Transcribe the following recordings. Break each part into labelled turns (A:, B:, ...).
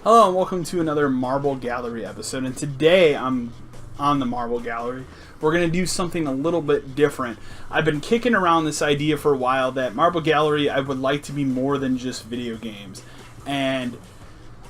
A: Hello and welcome to another Marble Gallery episode, and today I'm on the Marble Gallery. We're going to do something a little bit different. I've been kicking around this idea for a while that Marble Gallery I would like to be more than just video games. And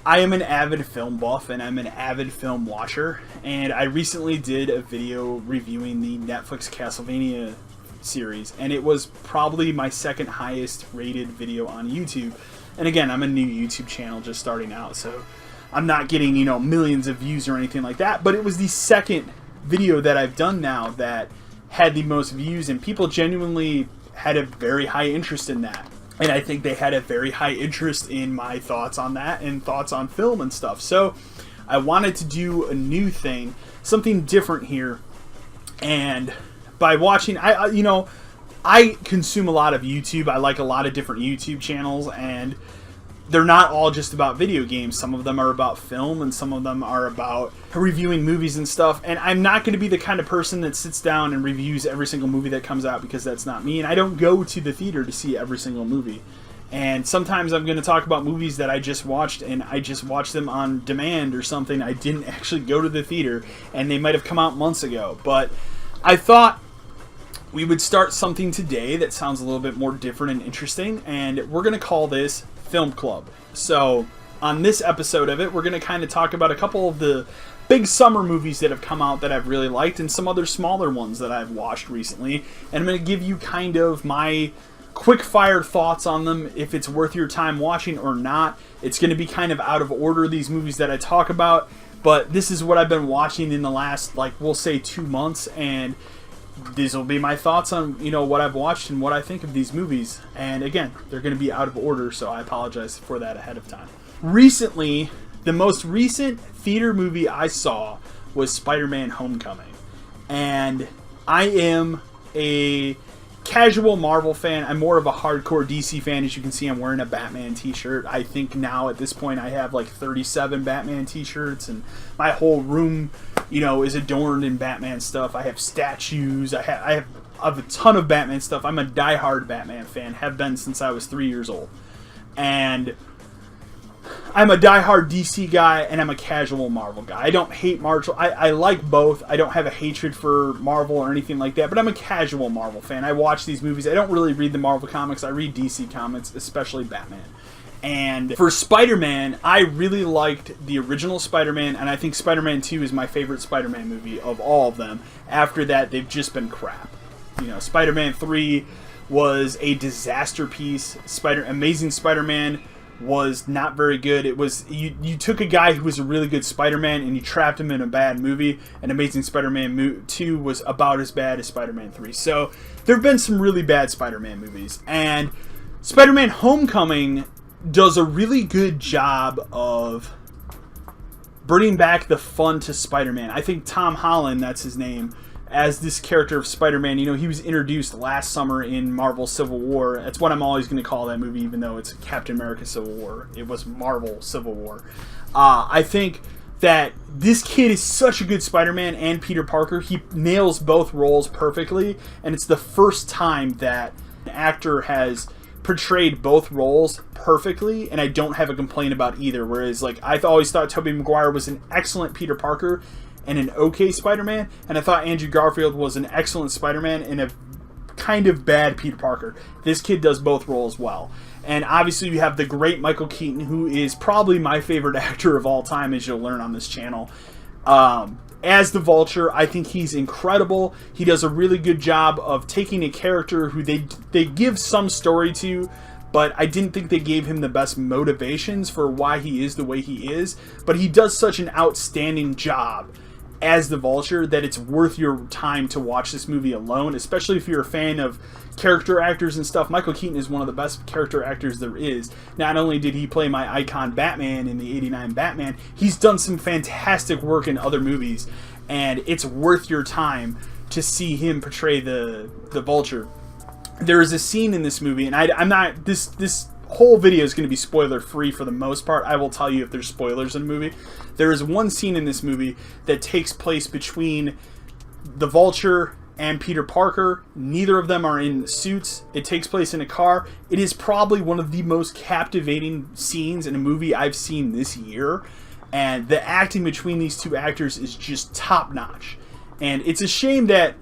A: I am an avid film buff and I'm an avid film watcher, and I recently did a video reviewing the Netflix Castlevania series, and it was probably my second highest rated video on YouTube. And again, I'm a new YouTube channel just starting out, so I'm not getting, millions of views or anything like that. But it was the second video that I've done now that had the most views, and people genuinely had a very high interest in that. And I think they had a very high interest in my thoughts on that and thoughts on film and stuff. So I wanted to do a new thing, something different here. And by watching, I consume a lot of YouTube. I like a lot of different YouTube channels, and they're not all just about video games. Some of them are about film, and some of them are about reviewing movies and stuff. And I'm not going to be the kind of person that sits down and reviews every single movie that comes out, because that's not me. And I don't go to the theater to see every single movie. And sometimes I'm going to talk about movies that I just watched, and I just watched them on demand or something. I didn't actually go to the theater, and they might have come out months ago. But I thought we would start something today that sounds a little bit more different and interesting, and we're going to call this Film Club. So on this episode of it, we're going to kind of talk about a couple of the big summer movies that have come out that I've really liked, and some other smaller ones that I've watched recently, and I'm going to give you kind of my quick fire thoughts on them, if it's worth your time watching or not. It's going to be kind of out of order, these movies that I talk about, but this is what I've been watching in the last, we'll say 2 months, and these will be my thoughts on, what I've watched and what I think of these movies. And again, they're going to be out of order, so I apologize for that ahead of time. Recently, the most recent theater movie I saw was Spiderman Homecoming. And I am a casual Marvel fan. I'm more of a hardcore DC fan. As you can see, I'm wearing a Batman t-shirt. I think now at this point I have 37 Batman t-shirts, and my whole room is adorned in Batman stuff. I have statues. I have a ton of Batman stuff. I'm a diehard Batman fan. Have been since I was 3 years old. And I'm a diehard DC guy, and I'm a casual Marvel guy. I don't hate Marvel. I like both. I don't have a hatred for Marvel or anything like that, but I'm a casual Marvel fan. I watch these movies. I don't really read the Marvel comics. I read DC comics, especially Batman. And for Spider-Man, I really liked the original Spider-Man, and I think Spider-Man 2 is my favorite Spider-Man movie of all of them. After that, they've just been crap. Spider-Man 3 was a disaster piece. Amazing Spider-Man was not very good. It was you took a guy who was a really good Spider-Man and you trapped him in a bad movie, and Amazing Spider-Man 2 was about as bad as Spider-Man 3. So there have been some really bad Spider-Man movies, and Spider-Man Homecoming does a really good job of bringing back the fun to Spider-Man. I think Tom Holland, that's his name, as this character of Spider-Man, he was introduced last summer in Marvel Civil War. That's what I'm always going to call that movie, even though it's Captain America Civil War. It was Marvel Civil War. I think that this kid is such a good Spider-Man and Peter Parker. He nails both roles perfectly, and it's the first time that an actor has portrayed both roles perfectly, and I don't have a complaint about either. Whereas, I always thought Tobey Maguire was an excellent Peter Parker and an okay Spider-Man, and I thought Andrew Garfield was an excellent Spider-Man and a kind of bad Peter Parker. This kid does both roles well. And obviously you have the great Michael Keaton, who is probably my favorite actor of all time, as you'll learn on this channel. As the Vulture, I think he's incredible. He does a really good job of taking a character who they give some story to, but I didn't think they gave him the best motivations for why he is the way he is. But he does such an outstanding job as the Vulture that it's worth your time to watch this movie alone, especially if you're a fan of character actors and stuff. Michael Keaton is one of the best character actors there is. Not only did he play my icon Batman in the '89 Batman, he's done some fantastic work in other movies, and it's worth your time to see him portray the Vulture. There is a scene in this movie, and I'm not this whole video is going to be spoiler free for the most part. I will tell you if there's spoilers in a movie. There is one scene in this movie that takes place between the Vulture and Peter Parker. Neither of them are in suits. It takes place in a car. It is probably one of the most captivating scenes in a movie I've seen this year. And the acting between these two actors is just top notch. And it's a shame that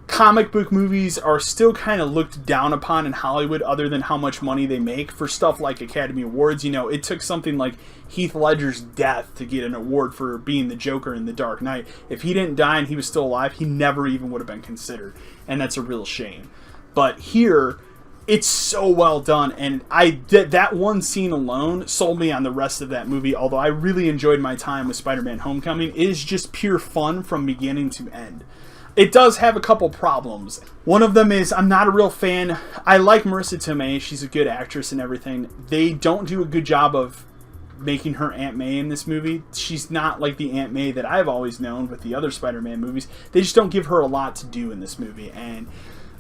A: comic book movies are still kind of looked down upon in Hollywood, other than how much money they make for stuff like Academy Awards. You know, it took something like Heath Ledger's death to get an award for being the Joker in The Dark Knight. If he didn't die and he was still alive, he never even would have been considered. And that's a real shame. But here, it's so well done, and that one scene alone sold me on the rest of that movie, although I really enjoyed my time with Spider-Man Homecoming. It is just pure fun from beginning to end. It does have a couple problems. One of them is I'm not a real fan. I like Marissa Tomei. She's a good actress and everything. They don't do a good job of making her Aunt May in this movie. She's not like the Aunt May that I've always known with the other Spider-Man movies. They just don't give her a lot to do in this movie, and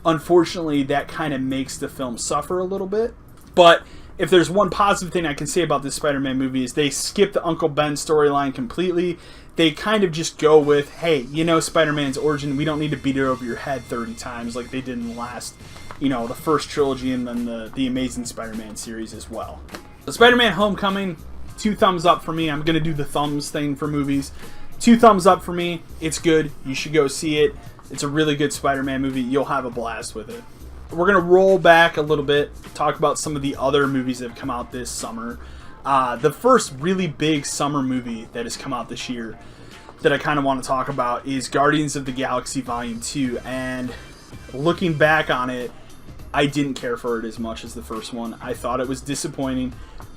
A: unfortunately that kind of makes the film suffer a little bit. But if there's one positive thing I can say about this Spider-Man movie is they skip the Uncle Ben storyline completely. They kind of just go with, hey, you know, Spider-Man's origin, we don't need to beat it over your head 30 times like they did in the last, the first trilogy and then the Amazing Spider-Man series as well. So Spider-Man Homecoming, 2 thumbs up for me. I'm going to do the thumbs thing for movies. 2 thumbs up for me. It's good. You should go see it. It's a really good Spider-Man movie. You'll have a blast with it. We're going to roll back a little bit, talk about some of the other movies that have come out this summer. The first really big summer movie that has come out this year that I kind of want to talk about is Guardians of the Galaxy Volume 2. And looking back on it, I didn't care for it as much as the first one. I thought it was disappointing.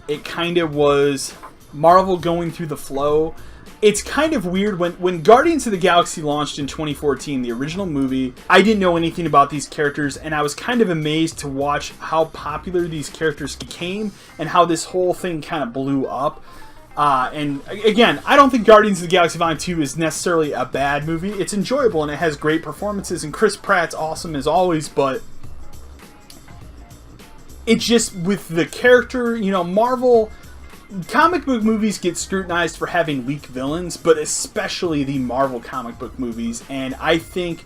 A: It kind of was Marvel going through the flow. It's kind of weird when Guardians of the Galaxy launched in 2014, the original movie, I didn't know anything about these characters, and I was kind of amazed to watch how popular these characters became and how this whole thing kind of blew up. And again, I don't think Guardians of the Galaxy Volume 2 is necessarily a bad movie. It's enjoyable and it has great performances, and Chris Pratt's awesome as always, but it's just with the character, Marvel. Comic book movies get scrutinized for having weak villains, but especially the Marvel comic book movies. And I think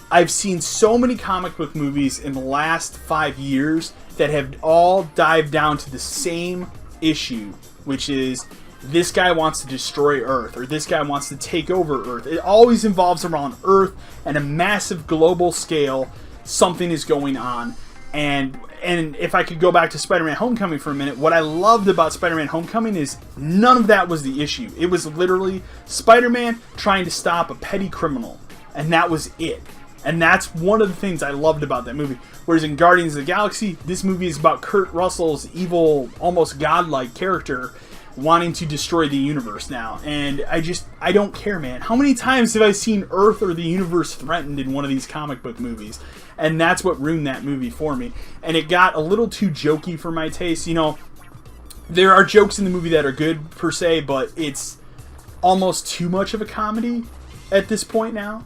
A: I've seen so many comic book movies in the last 5 years that have all dived down to the same issue, which is this guy wants to destroy Earth, or this guy wants to take over Earth. It always involves around Earth and a massive global scale. Something is going on. And if I could go back to Spider-Man Homecoming for a minute, what I loved about Spider-Man Homecoming is none of that was the issue. It was literally Spider-Man trying to stop a petty criminal, and that was it. And that's one of the things I loved about that movie. Whereas in Guardians of the Galaxy, this movie is about Kurt Russell's evil, almost godlike character wanting to destroy the universe now. And I don't care, man. How many times have I seen Earth or the universe threatened in one of these comic book movies? And that's what ruined that movie for me. And it got a little too jokey for my taste. There are jokes in the movie that are good per se, but it's almost too much of a comedy at this point now.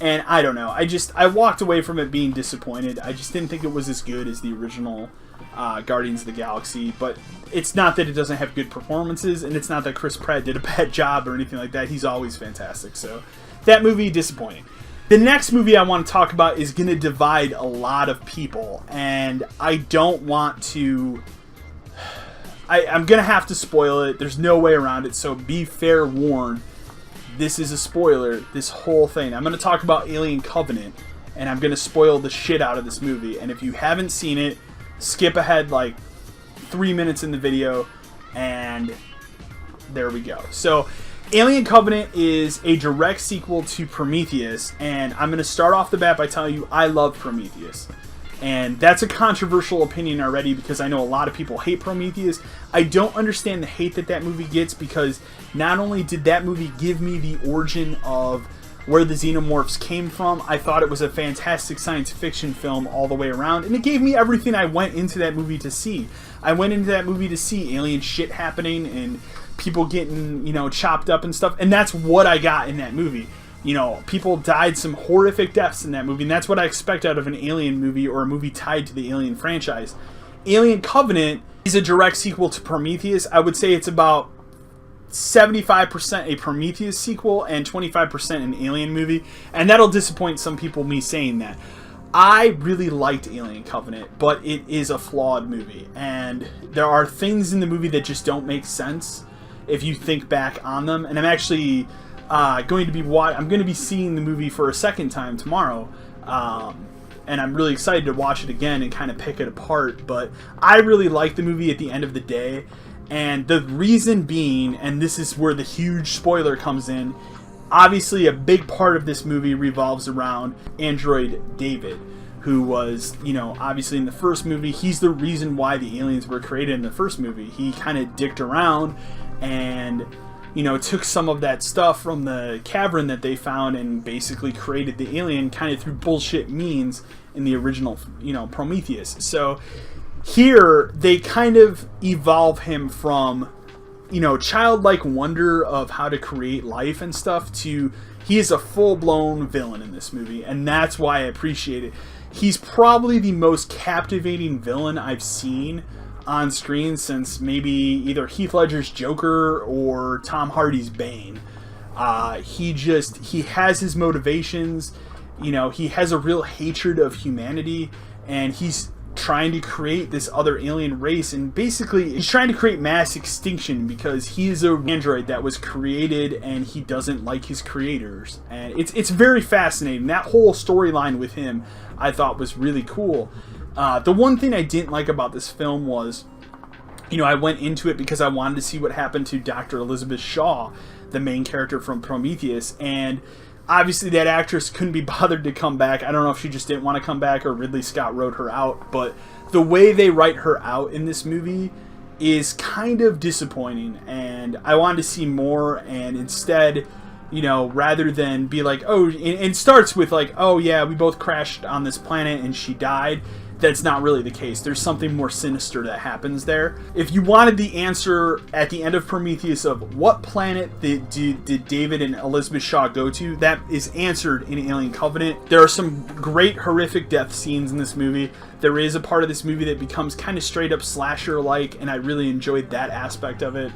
A: And I don't know. I walked away from it being disappointed. I just didn't think it was as good as the original Guardians of the Galaxy. But it's not that it doesn't have good performances, and it's not that Chris Pratt did a bad job or anything like that. He's always fantastic. So that movie, disappointing. The next movie I want to talk about is going to divide a lot of people, and I don't want to... I'm going to have to spoil it. There's no way around it, so be fair warned. This is a spoiler, this whole thing. I'm going to talk about Alien Covenant, and I'm going to spoil the shit out of this movie. And if you haven't seen it, skip ahead like 3 minutes in the video, and there we go. So, Alien Covenant is a direct sequel to Prometheus, and I'm going to start off the bat by telling you I love Prometheus. And that's a controversial opinion already because I know a lot of people hate Prometheus. I don't understand the hate that movie gets because not only did that movie give me the origin of where the xenomorphs came from, I thought it was a fantastic science fiction film all the way around, and it gave me everything I went into that movie to see. I went into that movie to see alien shit happening and people getting, chopped up and stuff, and that's what I got in that movie. People died some horrific deaths in that movie, and that's what I expect out of an Alien movie or a movie tied to the Alien franchise. Alien Covenant is a direct sequel to Prometheus. I would say it's about 75% a Prometheus sequel and 25% an Alien movie, and that'll disappoint some people, me saying that. I really liked Alien Covenant, but it is a flawed movie, and there are things in the movie that just don't make sense if you think back on them. And I'm actually going to be seeing the movie for a second time tomorrow, and I'm really excited to watch it again and kind of pick it apart. But I really like the movie at the end of the day, and the reason being, and this is where the huge spoiler comes in, obviously a big part of this movie revolves around Android David, who was, obviously in the first movie, he's the reason why the aliens were created in the first movie. He kind of dicked around and, took some of that stuff from the cavern that they found and basically created the alien kind of through bullshit means in the original, Prometheus. So here they kind of evolve him from, childlike wonder of how to create life and stuff to he is a full-blown villain in this movie, and that's why I appreciate it. He's probably the most captivating villain I've seen on screen since maybe either Heath Ledger's Joker or Tom Hardy's Bane. He has his motivations, he has a real hatred of humanity, and he's trying to create this other alien race, and basically he's trying to create mass extinction because he's an android that was created and he doesn't like his creators. And it's very fascinating. That whole storyline with him I thought was really cool. The one thing I didn't like about this film was, I went into it because I wanted to see what happened to Dr. Elizabeth Shaw, the main character from Prometheus, and obviously that actress couldn't be bothered to come back. I don't know if she just didn't want to come back or Ridley Scott wrote her out, but the way they write her out in this movie is kind of disappointing, and I wanted to see more. And instead, rather than be like, oh, it starts with like, oh yeah, we both crashed on this planet and she died. That's not really the case. There's something more sinister that happens there. If you wanted the answer at the end of Prometheus of what planet did David and Elizabeth Shaw go to, that is answered in Alien Covenant. There are some great horrific death scenes in this movie. There is a part of this movie that becomes kind of straight up slasher-like, and I really enjoyed that aspect of it.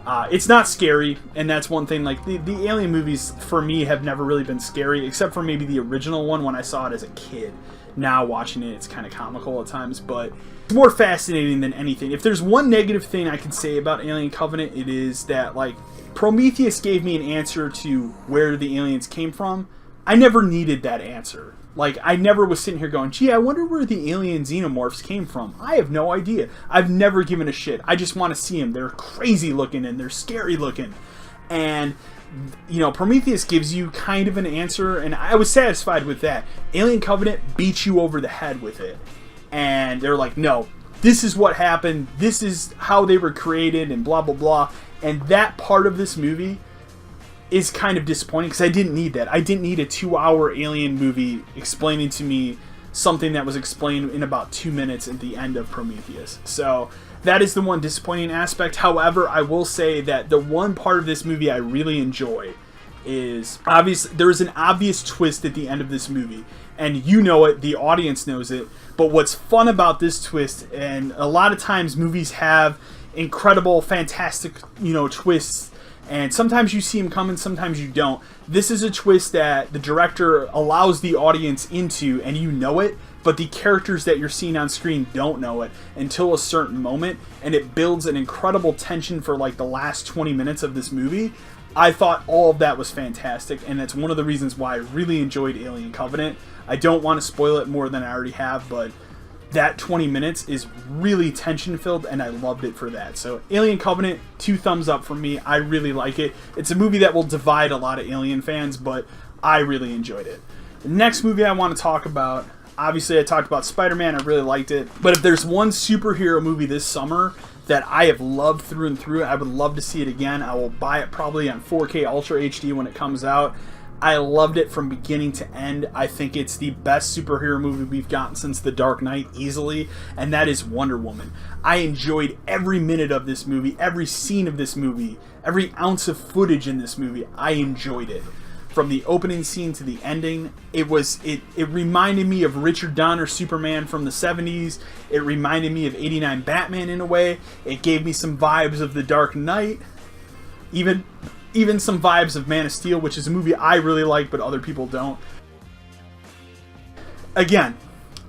A: It's not scary, and that's one thing. Like the Alien movies for me have never really been scary, except for maybe the original one when I saw it as a kid. Now watching it, it's kind of comical at times, but it's more fascinating than anything. If there's one negative thing I can say about Alien Covenant, it is that like Prometheus gave me an answer to where the aliens came from. I never needed that answer. Like, I never was sitting here going, gee, I wonder where the alien xenomorphs came from. I have no idea. I've never given a shit. I just want to see them. They're crazy looking and they're scary looking. And, Prometheus gives you kind of an answer, and I was satisfied with that. Alien Covenant beats you over the head with it. And they're like, no, this is what happened. This is how they were created and blah, blah, blah. And that part of this movie is kind of disappointing because I didn't need that. I didn't need a 2-hour alien movie explaining to me something that was explained in about 2 minutes at the end of Prometheus. So that is the one disappointing aspect. However, I will say that the one part of this movie I really enjoy is there is an obvious twist at the end of this movie, and you know it, the audience knows it. But what's fun about this twist, and a lot of times movies have incredible, fantastic, twists, and sometimes you see them coming, sometimes you don't. This is a twist that the director allows the audience into, and you know it, but the characters that you're seeing on screen don't know it until a certain moment, and it builds an incredible tension for like the last 20 minutes of this movie. I thought all of that was fantastic, and that's one of the reasons why I really enjoyed Alien Covenant. I don't want to spoil it more than I already have, but that 20 minutes is really tension-filled, and I loved it for that. So Alien Covenant, 2 thumbs up for me. I really like it. It's a movie that will divide a lot of Alien fans, but I really enjoyed it. The next movie I want to talk about, obviously I talked about Spider-Man. I really liked it. But if there's one superhero movie this summer that I have loved through and through, I would love to see it again. I will buy it probably on 4K Ultra HD when it comes out. I loved it from beginning to end. I think it's the best superhero movie we've gotten since The Dark Knight, easily, and that is Wonder Woman. I enjoyed every minute of this movie, every scene of this movie, every ounce of footage in this movie. I enjoyed it. From the opening scene to the ending, it reminded me of Richard Donner Superman from the 70s. It reminded me of '89 Batman in a way. It gave me some vibes of The Dark Knight. Even some vibes of Man of Steel, which is a movie I really like, but other people don't. Again,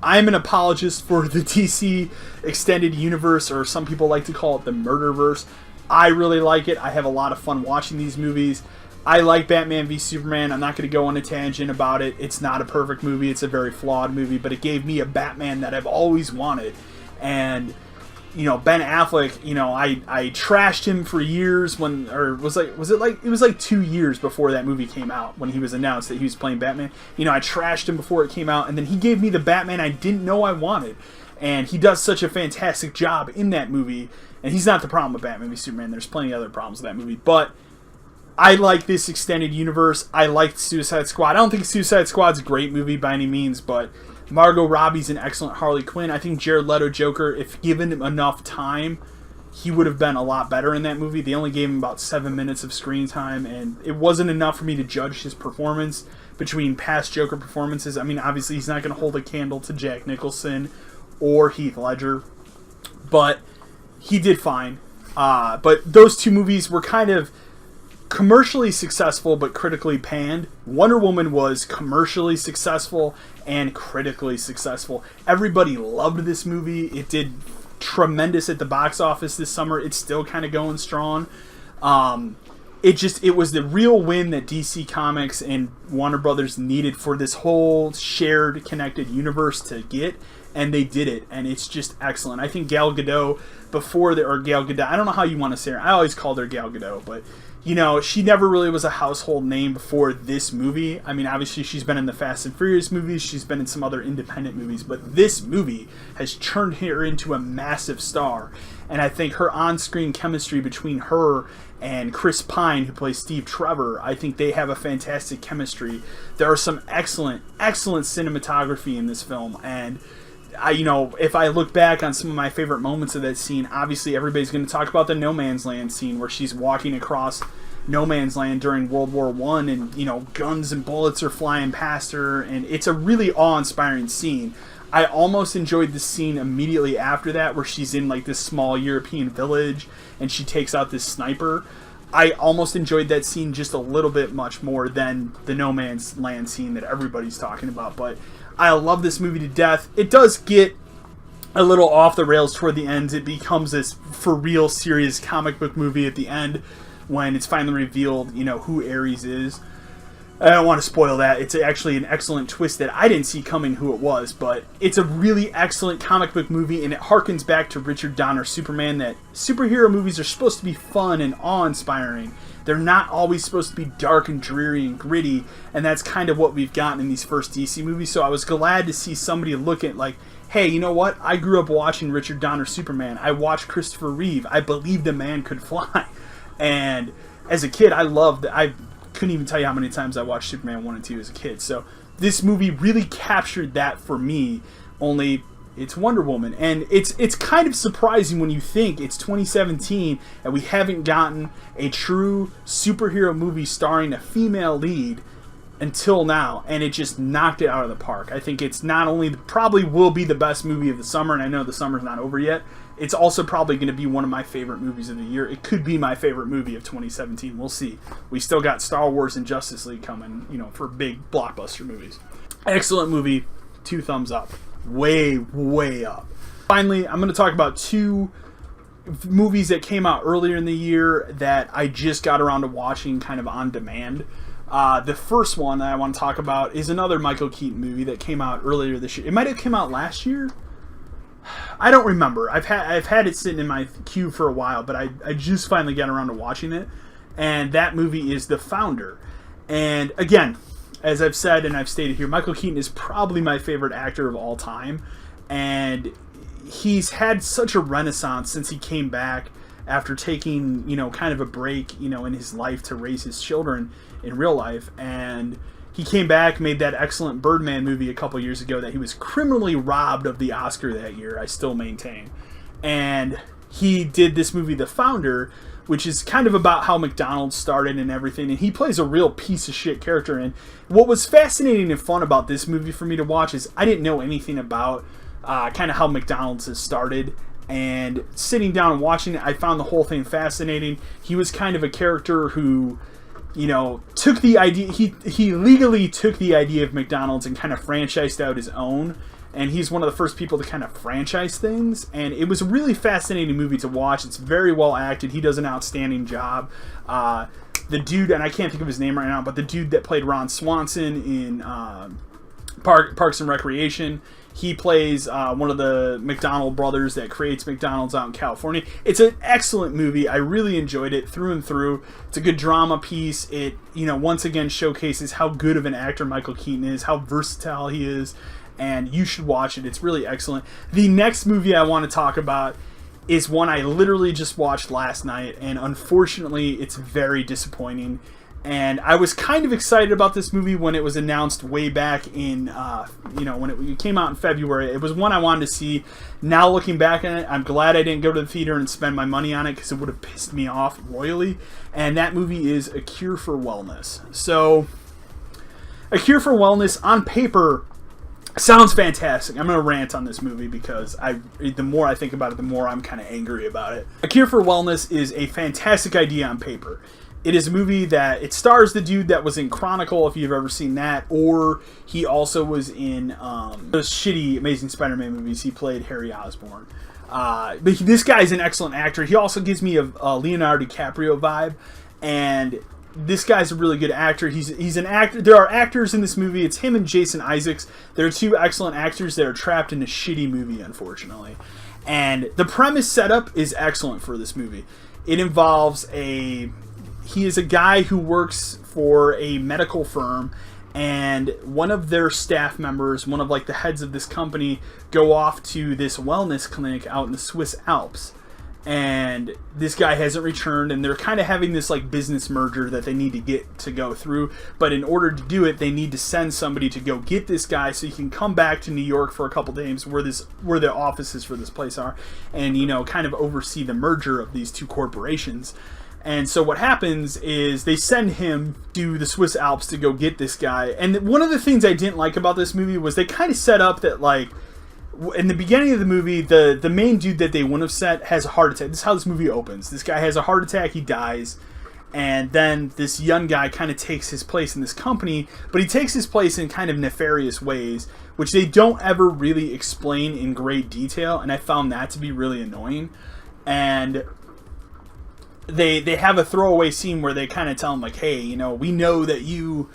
A: I'm an apologist for the DC Extended Universe, or some people like to call it the Murderverse. I really like it. I have a lot of fun watching these movies. I like Batman v Superman. I'm not going to go on a tangent about it. It's not a perfect movie. It's a very flawed movie, but it gave me a Batman that I've always wanted. And, you know, Ben Affleck, you know, I trashed him for years when, or it was like 2 years before that movie came out when he was announced that he was playing Batman. You know, I trashed him before it came out, and then he gave me the Batman I didn't know I wanted. And he does such a fantastic job in that movie. And he's not the problem with Batman v Superman. There's plenty of other problems with that movie. But I like this extended universe. I like Suicide Squad. I don't think Suicide Squad's a great movie by any means, but Margot Robbie's an excellent Harley Quinn. I think Jared Leto Joker, if given him enough time, he would have been a lot better in that movie. They only gave him about 7 minutes of screen time, and it wasn't enough for me to judge his performance between past Joker performances. I mean, obviously he's not going to hold a candle to Jack Nicholson or Heath Ledger, but he did fine. But those two movies were kind of commercially successful but critically panned. Wonder Woman was commercially successful and critically successful. Everybody loved this movie. It did tremendous at the box office this summer. It's still kind of going strong. It was the real win that DC Comics and Warner Brothers needed for this whole shared connected universe to get, and they did it, and it's just excellent. I think Gal Gadot Gal Gadot, I don't know how you want to say her. I always called her Gal Gadot, but you know, she never really was a household name before this movie. I mean, obviously she's been in the Fast and Furious movies, she's been in some other independent movies, but this movie has turned her into a massive star. And I think her on-screen chemistry between her and Chris Pine, who plays Steve Trevor, I think they have a fantastic chemistry. There are some excellent cinematography in this film, and if I look back on some of my favorite moments of that scene, obviously everybody's going to talk about the No Man's Land scene where she's walking across No Man's Land during World War I, and, you know, guns and bullets are flying past her, and it's a really awe-inspiring scene. I almost enjoyed the scene immediately after that where she's in, like, this small European village, and she takes out this sniper. I almost enjoyed that scene just a little bit much more than the No Man's Land scene that everybody's talking about, but I love this movie to death. It does get a little off the rails toward the end. It becomes this for real serious comic book movie at the end when it's finally revealed, you know, who Ares is. I don't want to spoil that. It's actually an excellent twist that I didn't see coming who it was, but it's a really excellent comic book movie, and it harkens back to Richard Donner's Superman, that superhero movies are supposed to be fun and awe-inspiring. They're not always supposed to be dark and dreary and gritty, and that's kind of what we've gotten in these first DC movies. So I was glad to see somebody look at, like, hey, you know what? I grew up watching Richard Donner's Superman. I watched Christopher Reeve. I believed a man could fly. And as a kid, I couldn't even tell you how many times I watched Superman 1 and 2 as a kid. So this movie really captured that for me, only it's Wonder Woman. And it's kind of surprising when you think it's 2017 and we haven't gotten a true superhero movie starring a female lead until now, and it just knocked it out of the park. I think it's not only probably will be the best movie of the summer, and I know the summer's not over yet, it's also probably going to be one of my favorite movies of the year. It could be my favorite movie of 2017. We'll see. We still got Star Wars and Justice League coming, you know, for big blockbuster movies. Excellent movie. 2 thumbs up. Way, way up. Finally, I'm going to talk about 2 movies that came out earlier in the year that I just got around to watching kind of on demand. The first one that I want to talk about is another Michael Keaton movie that came out earlier this year. It might have come out last year. I don't remember. I've had it sitting in my queue for a while, but I just finally got around to watching it. And that movie is The Founder. And again, as I've said and I've stated here, Michael Keaton is probably my favorite actor of all time. And he's had such a renaissance since he came back after taking, you know, kind of a break, you know, in his life to raise his children in real life. And he came back, made that excellent Birdman movie a couple years ago that he was criminally robbed of the Oscar that year, I still maintain. And he did this movie, The Founder, which is kind of about how McDonald's started and everything, and he plays a real piece of shit character. And what was fascinating and fun about this movie for me to watch is I didn't know anything about kind of how McDonald's has started And sitting down and watching it, I found the whole thing fascinating. He was kind of a character who, you know, took the idea, he legally took the idea of McDonald's and kind of franchised out his own. And he's one of the first people to kind of franchise things. And it was a really fascinating movie to watch. It's very well acted. He does an outstanding job. The dude, and I can't think of his name right now, but the dude that played Ron Swanson in Parks and Recreation, he plays one of the McDonald brothers that creates McDonald's out in California. It's an excellent movie. I really enjoyed it through and through. It's a good drama piece. It, you know, once again showcases how good of an actor Michael Keaton is, how versatile he is, and you should watch it. It's really excellent. The next movie I want to talk about is one I literally just watched last night, and unfortunately it's very disappointing. And I was kind of excited about this movie when it was announced way back in, when it came out in February. It was one I wanted to see. Now looking back on it, I'm glad I didn't go to the theater and spend my money on it, because it would have pissed me off royally. And that movie is A Cure for Wellness. So, A Cure for Wellness, on paper, sounds fantastic. I'm going to rant on this movie because the more I think about it, the more I'm kind of angry about it. A Cure for Wellness is a fantastic idea on paper. It is a movie that, it stars the dude that was in Chronicle, if you've ever seen that, or he also was in those shitty Amazing Spider-Man movies. He played Harry Osborn. But this guy's an excellent actor. He also gives me a Leonardo DiCaprio vibe, and this guy's a really good actor. He's an actor. There are actors in this movie. It's him and Jason Isaacs. They're two excellent actors that are trapped in a shitty movie, unfortunately. And the premise setup is excellent for this movie. It involves he is a guy who works for a medical firm, and one of their staff members, one of like the heads of this company, go off to this wellness clinic out in the Swiss Alps. And this guy hasn't returned, and they're kind of having this like business merger that they need to go through. But in order to do it, they need to send somebody to go get this guy so he can come back to New York for a couple days, where the offices for this place are, and, you know, kind of oversee the merger of these two corporations. And so what happens is they send him to the Swiss Alps to go get this guy. And one of the things I didn't like about this movie was they kind of set up that, like, in the beginning of the movie, the main dude that they wouldn't have set has a heart attack. This is how this movie opens. This guy has a heart attack, he dies, and then this young guy kind of takes his place in this company, but he takes his place in kind of nefarious ways, which they don't ever really explain in great detail, and I found that to be really annoying. And they have a throwaway scene where they kind of tell him, like, hey, you know, we know that you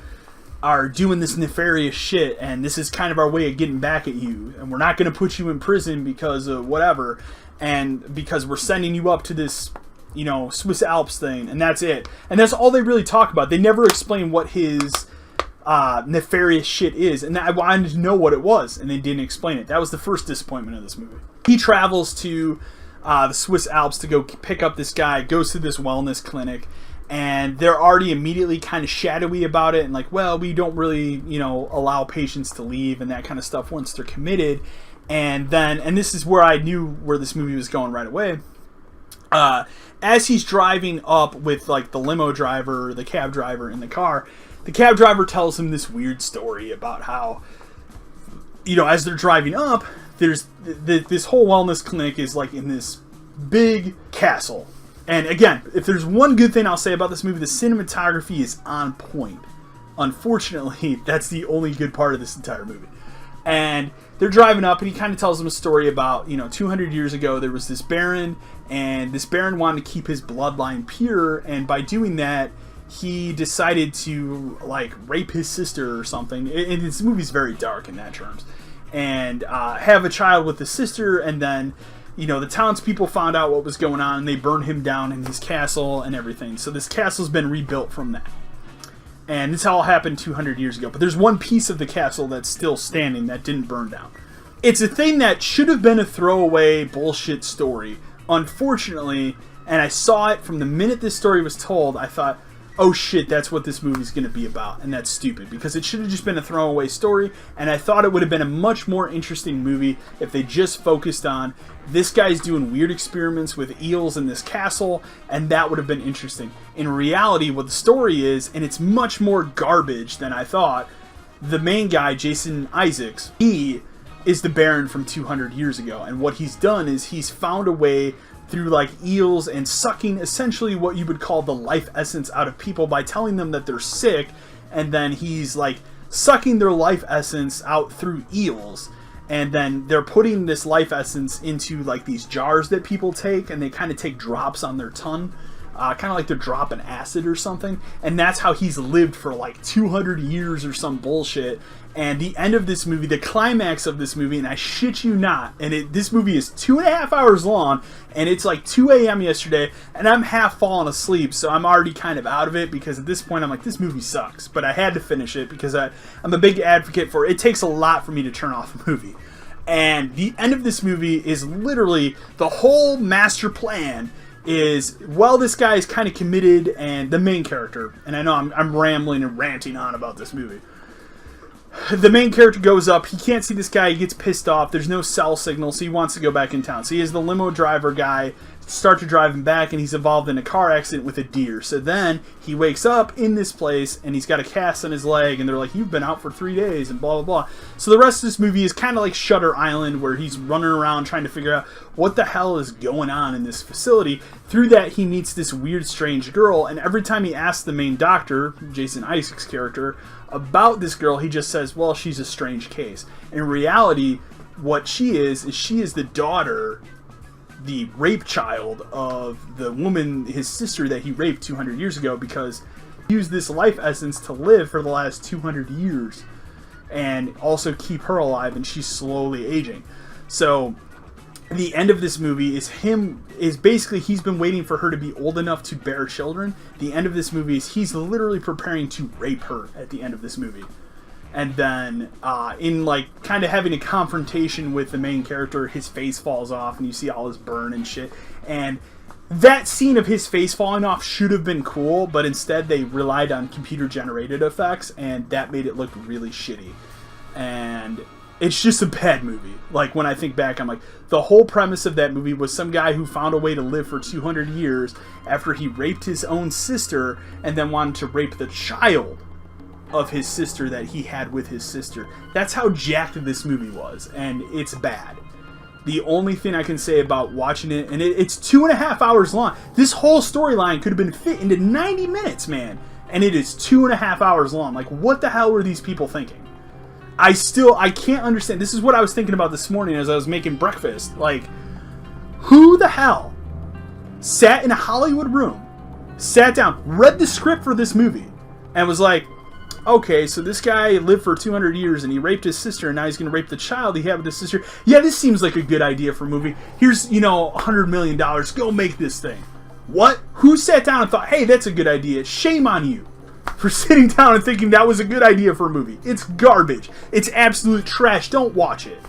A: are doing this nefarious shit, and this is kind of our way of getting back at you, and we're not going to put you in prison because of whatever, and because we're sending you up to this, you know, Swiss Alps thing, and that's it. And that's all they really talk about. They never explain what his nefarious shit is, and I wanted to know what it was, and they didn't explain it. That was the first disappointment of this movie. He travels to the Swiss Alps to go pick up this guy, goes to this wellness clinic, and they're already immediately kind of shadowy about it, and like, well, we don't really, you know, allow patients to leave and that kind of stuff once they're committed. And this is where I knew where this movie was going right away. As he's driving up with like the limo driver, the cab driver in the car, the cab driver tells him this weird story about how, you know, as they're driving up, there's this whole wellness clinic is like in this big castle. And again, if there's one good thing I'll say about this movie, the cinematography is on point. Unfortunately, that's the only good part of this entire movie. And they're driving up, and he kind of tells them a story about, you know, 200 years ago, there was this baron, and this baron wanted to keep his bloodline pure, and by doing that, he decided to, like, rape his sister or something. And this movie's very dark in that terms. And have a child with the sister, and then, you know, the townspeople found out what was going on, and they burned him down in his castle and everything. So this castle's been rebuilt from that. And this all happened 200 years ago. But there's one piece of the castle that's still standing that didn't burn down. It's a thing that should have been a throwaway bullshit story. Unfortunately, and I saw it from the minute this story was told, I thought, oh shit, that's what this movie's going to be about. And that's stupid, because it should have just been a throwaway story, and I thought it would have been a much more interesting movie if they just focused on this guy's doing weird experiments with eels in this castle, and that would have been interesting. In reality, what the story is, and it's much more garbage than I thought, the main guy, Jason Isaacs, he is the Baron from 200 years ago. And what he's done is he's found a way through like eels and sucking essentially what you would call the life essence out of people by telling them that they're sick, and then he's like sucking their life essence out through eels, and then they're putting this life essence into like these jars that people take, and they kind of take drops on their tongue, kind of like they're dropping acid or something, and that's how he's lived for like 200 years or some bullshit. And the end of this movie, the climax of this movie, and I shit you not, and this movie is 2.5 hours long, and it's like 2 a.m. yesterday, and I'm half falling asleep, so I'm already kind of out of it, because at this point I'm like, this movie sucks. But I had to finish it, because I'm a big advocate for it. It takes a lot for me to turn off a movie. And the end of this movie is literally the whole master plan is, well, this guy is kind of committed, and the main character, and I know I'm rambling and ranting on about this movie. The main character goes up, he can't see this guy, he gets pissed off, there's no cell signal, so he wants to go back in town. So he has the limo driver guy start to drive him back, and he's involved in a car accident with a deer. So then he wakes up in this place, and he's got a cast on his leg, and they're like, you've been out for 3 days, and blah, blah, blah. So the rest of this movie is kind of like Shutter Island, where he's running around trying to figure out what the hell is going on in this facility. Through that, he meets this weird, strange girl, and every time he asks the main doctor, Jason Isaacs' character, about this girl, he just says, well, she's a strange case. In reality, what she is the daughter, the rape child of the woman, his sister, that he raped 200 years ago, because he used this life essence to live for the last 200 years and also keep her alive, and she's slowly aging. So the end of this movie is basically he's been waiting for her to be old enough to bear children. The end of this movie is he's literally preparing to rape her at the end of this movie. And then in like kind of having a confrontation with the main character, his face falls off and you see all his burn and shit. And that scene of his face falling off should have been cool, but instead they relied on computer generated effects, and that made it look really shitty. And it's just a bad movie. Like, when I think back, I'm like, the whole premise of that movie was some guy who found a way to live for 200 years after he raped his own sister and then wanted to rape the child of his sister that he had with his sister. That's how jacked this movie was, and it's bad. The only thing I can say about watching it, and it's 2.5 hours long. This whole storyline could have been fit into 90 minutes, man, and it is 2.5 hours long. Like, what the hell were these people thinking? I can't understand. This is what I was thinking about this morning as I was making breakfast. Like, who the hell sat in a Hollywood room, sat down, read the script for this movie, and was like, okay, so this guy lived for 200 years and he raped his sister, and now he's going to rape the child he had with his sister. Yeah, this seems like a good idea for a movie. Here's, $100 million. Go make this thing. What? Who sat down and thought, hey, that's a good idea? Shame on you for sitting down and thinking that was a good idea for a movie. It's garbage. It's absolute trash. Don't watch it.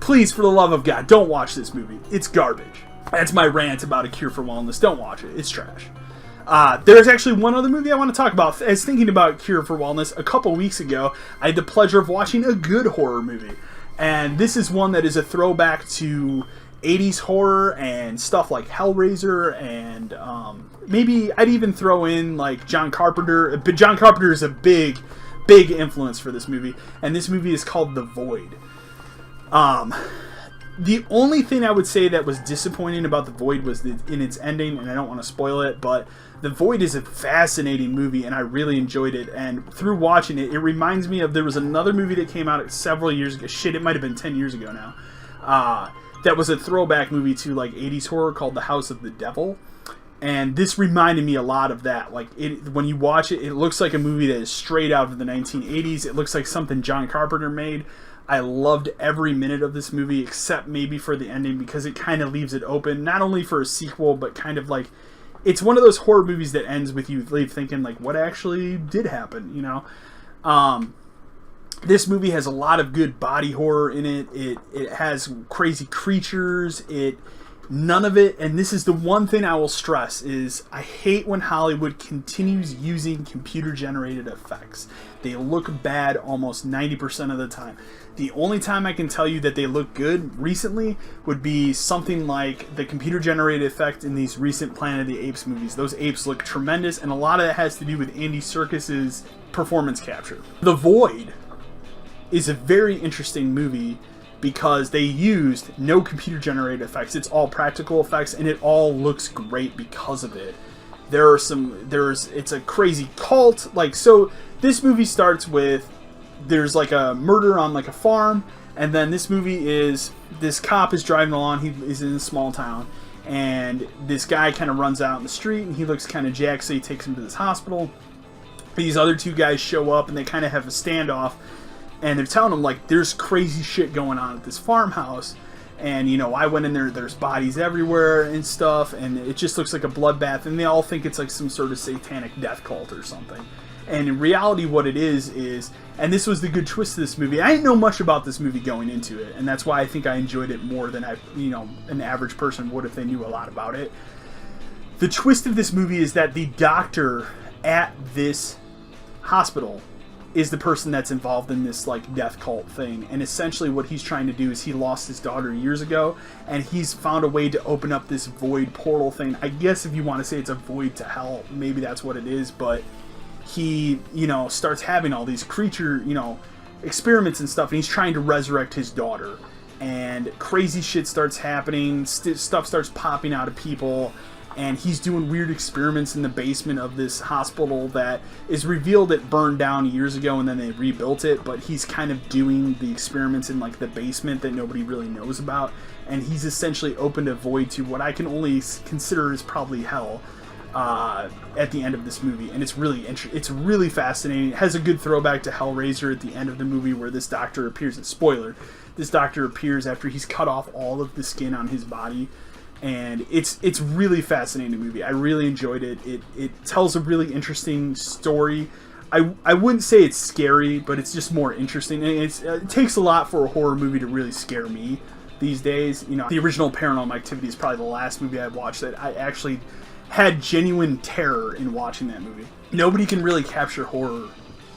A: Please, for the love of God, don't watch this movie. It's garbage. That's my rant about A Cure for Wellness. Don't watch it. It's trash. There's actually one other movie I want to talk about. I was thinking about Cure for Wellness a couple weeks ago. I had the pleasure of watching a good horror movie. And this is one that is a throwback to 80s horror and stuff like Hellraiser, and maybe I'd even throw in like John Carpenter. But John Carpenter is a big influence for this movie. And this movie is called The Void. The only thing I would say that was disappointing about The Void was in its ending, and I don't want to spoil it, but The Void is a fascinating movie, and I really enjoyed it. And through watching it, it reminds me of, there was another movie that came out several years ago. Shit, it might have been 10 years ago now. That was a throwback movie to like 80s horror called The House of the Devil. And this reminded me a lot of that. Like, when you watch it, it looks like a movie that is straight out of the 1980s. It looks like something John Carpenter made. I loved every minute of this movie, except maybe for the ending, because it kind of leaves it open, not only for a sequel, but kind of like, it's one of those horror movies that ends with you thinking, like, what actually did happen, This movie has a lot of good body horror in it. It has crazy creatures. None of it, and this is the one thing I will stress, is I hate when Hollywood continues using computer-generated effects. They look bad almost 90% of the time. The only time I can tell you that they look good recently would be something like the computer-generated effect in these recent Planet of the Apes movies. Those apes look tremendous, and a lot of that has to do with Andy Serkis's performance capture. The Void is a very interesting movie because they used no computer generated effects. It's all practical effects, and it all looks great because of it. It's a crazy cult. Like, so this movie starts with, there's like a murder on like a farm, and then this movie is, this cop is driving along, he is in a small town, and this guy kind of runs out in the street, and he looks kind of jacked, so he takes him to this hospital. These other two guys show up, and they kind of have a standoff, and they're telling him, like, there's crazy shit going on at this farmhouse, and, you know, I went in there, there's bodies everywhere and stuff, and it just looks like a bloodbath, and they all think it's like some sort of satanic death cult or something. And in reality, what it is, and this was the good twist of this movie, I didn't know much about this movie going into it, and that's why I think I enjoyed it more than an average person would if they knew a lot about it. The twist of this movie is that the doctor at this hospital is the person that's involved in this like death cult thing, and essentially what he's trying to do is, he lost his daughter years ago, and he's found a way to open up this void portal thing. I guess if you want to say it's a void to hell, maybe that's what it is, but he, you know, starts having all these creature, you know, experiments and stuff, and he's trying to resurrect his daughter, and crazy shit starts happening, stuff starts popping out of people, and he's doing weird experiments in the basement of this hospital that is revealed it burned down years ago and then they rebuilt it, but he's kind of doing the experiments in like the basement that nobody really knows about, and he's essentially opened a void to what I can only consider is probably hell at the end of this movie. And it's really fascinating. It has a good throwback to Hellraiser at the end of the movie, where this doctor appears, and spoiler, this doctor appears after he's cut off all of the skin on his body. And it's really fascinating movie. I really enjoyed it. It tells a really interesting story. I wouldn't say it's scary, but it's just more interesting. And it takes a lot for a horror movie to really scare me these days. You know, the original Paranormal Activity is probably the last movie I've watched that I actually had genuine terror in watching that movie. Nobody can really capture horror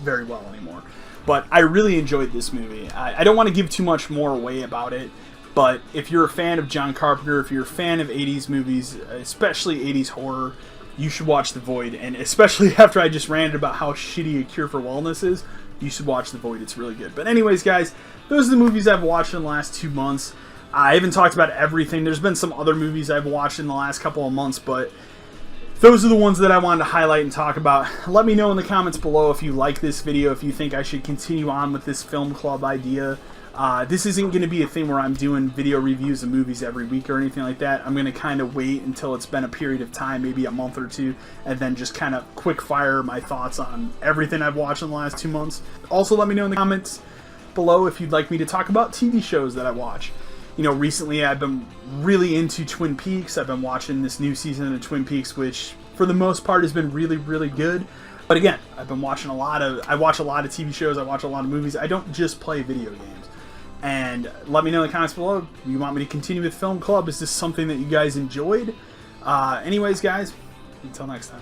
A: very well anymore. But I really enjoyed this movie. I don't want to give too much more away about it. But if you're a fan of John Carpenter, if you're a fan of 80s movies, especially 80s horror, you should watch The Void. And especially after I just ranted about how shitty A Cure for Wellness is, you should watch The Void. It's really good. But anyways, guys, those are the movies I've watched in the last 2 months. I haven't talked about everything. There's been some other movies I've watched in the last couple of months, but those are the ones that I wanted to highlight and talk about. Let me know in the comments below if you like this video, if you think I should continue on with this film club idea. This isn't going to be a thing where I'm doing video reviews of movies every week or anything like that. I'm going to kind of wait until it's been a period of time, maybe a month or two, and then just kind of quick fire my thoughts on everything I've watched in the last 2 months. Also, let me know in the comments below if you'd like me to talk about TV shows that I watch. You know, recently I've been really into Twin Peaks. I've been watching this new season of Twin Peaks, which for the most part has been really, really good. But again, I've been watching I watch a lot of TV shows, I watch a lot of movies. I don't just play video games. And let me know in the comments below, do you want me to continue with Film Club? Is this something that you guys enjoyed? Anyways, guys, until next time.